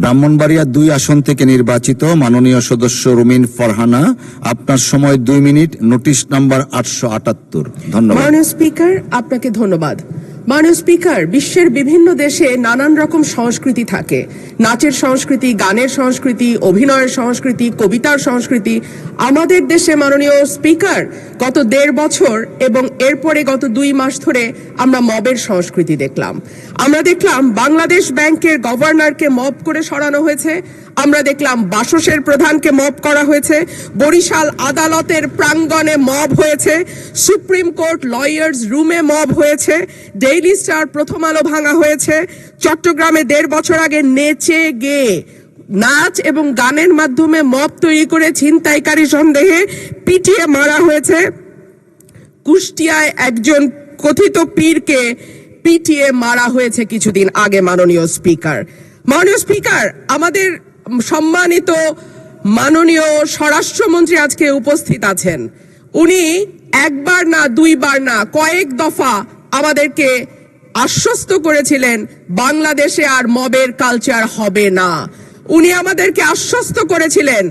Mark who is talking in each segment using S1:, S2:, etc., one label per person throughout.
S1: ব্রাহ্মণবাড়িয়া ২ আসন থেকে নির্বাচিত মাননীয় সদস্য রুমিন ফারহানা, আপনার সময় 2 মিনিট। Notice number 878। ধন্যবাদ।
S2: মাননীয় স্পিকার, আপনাকে ধন্যবাদ। মাননীয় স্পিকার, বিশ্বের বিভিন্ন দেশে নানান রকম সংস্কৃতি থাকে। নাচের সংস্কৃতি, গানের সংস্কৃতি, অভিনয়ের সংস্কৃতি, কবিতার সংস্কৃতি। আমাদের দেশে মাননীয় স্পিকার গত 1.5 বছর এবং এরপরে গত 2 মাস ধরে আমরা মবের সংস্কৃতি দেখলাম। আমরা দেখলাম বাংলাদেশ ব্যাংকের গভর্নরকে মব করে সরানো হয়েছে। আমরা দেখলাম বাসসের প্রধানকে মব করা হয়েছে। বরিশাল আদালতের প্রাঙ্গণে মব হয়েছে। সুপ্রিম কোর্ট লয়ার্স রুমে মব হয়েছে। ডেইলি স্টার, প্রথম আলো ভাঙা হয়েছে। চট্টগ্রামে 1.5 বছর আগে নেচে গেয়ে নাচ এবং গানের মাধ্যমে মব তৈরি করে ছিনতাইকারী সন্দেহে পিটিয়ে মারা হয়েছে। কুষ্টিয়ায় একজন কথিত পীরকে পিটিয়ে মারা হয়েছে কিছুদিন আগে। মাননীয় স্পিকার, আমাদের সম্মানিত মাননীয় স্বরাষ্ট্রমন্ত্রী আজকে উপস্থিত আছেন। উনি একবার না, 2 বার না, কয়েক দফা আমাদেরকে আশ্বস্ত করেছিলেন বাংলাদেশে আর মবের কালচার হবে না। উনি আমাদেরকে আশ্বস্ত করেছিলেন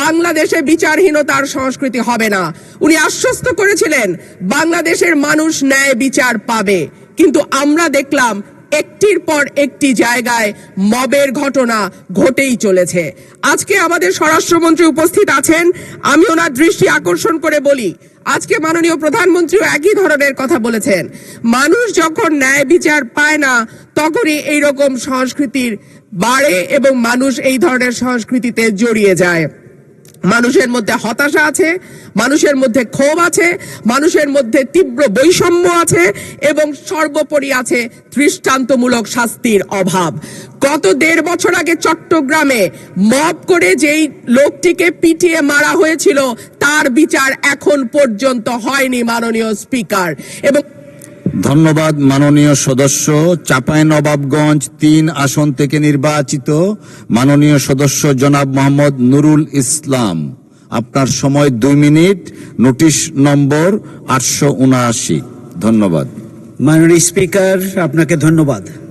S2: বাংলাদেশে বিচারহীনতার সংস্কৃতি হবে না। উনি আশ্বস্ত করেছিলেন বাংলাদেশের মানুষ ন্যায় বিচার পাবে। কিন্তু আমরা দেখলাম একটির পর একটি জায়গায় মবের ঘটনা ঘটেই চলেছে। আজকে আমাদের স্বরাষ্ট্রমন্ত্রী উপস্থিত আছেন। আমি ওনার দৃষ্টি আকর্ষণ করে বলি, আজকে মাননীয় প্রধানমন্ত্রীও একই ধরনের কথা বলেছেন। মানুষ যখন ন্যায় বিচার পায় না তখনই এইরকম সংস্কৃতির বাড়ে এবং মানুষ এই ধরনের সংস্কৃতিতে জড়িয়ে যায়। মানুষের মধ্যে হতাশা আছে, মানুষের মধ্যে ক্ষোভ আছে, মানুষের মধ্যে তীব্র বৈষম্য আছে এবং সর্বোপরি আছে দৃষ্টান্তমূলক শাস্তির অভাব। গত 1.5 বছর আগে চট্টগ্রামে মব করে যেই লোকটিকে পিটিয়ে মারা হয়েছিল তার বিচার এখন পর্যন্ত হয়নি মাননীয় স্পিকার। এবং
S1: ধন্যবাদ মাননীয় সদস্য। চাঁপাইনবাবগঞ্জ 3 আসন থেকে নির্বাচিত মাননীয় সদস্য জনাব মোহাম্মদ নুরুল ইসলাম, আপনার সময় 2 মিনিট। নোটিশ নম্বর 879। ধন্যবাদ।
S3: মাননীয় স্পিকার, আপনাকে ধন্যবাদ।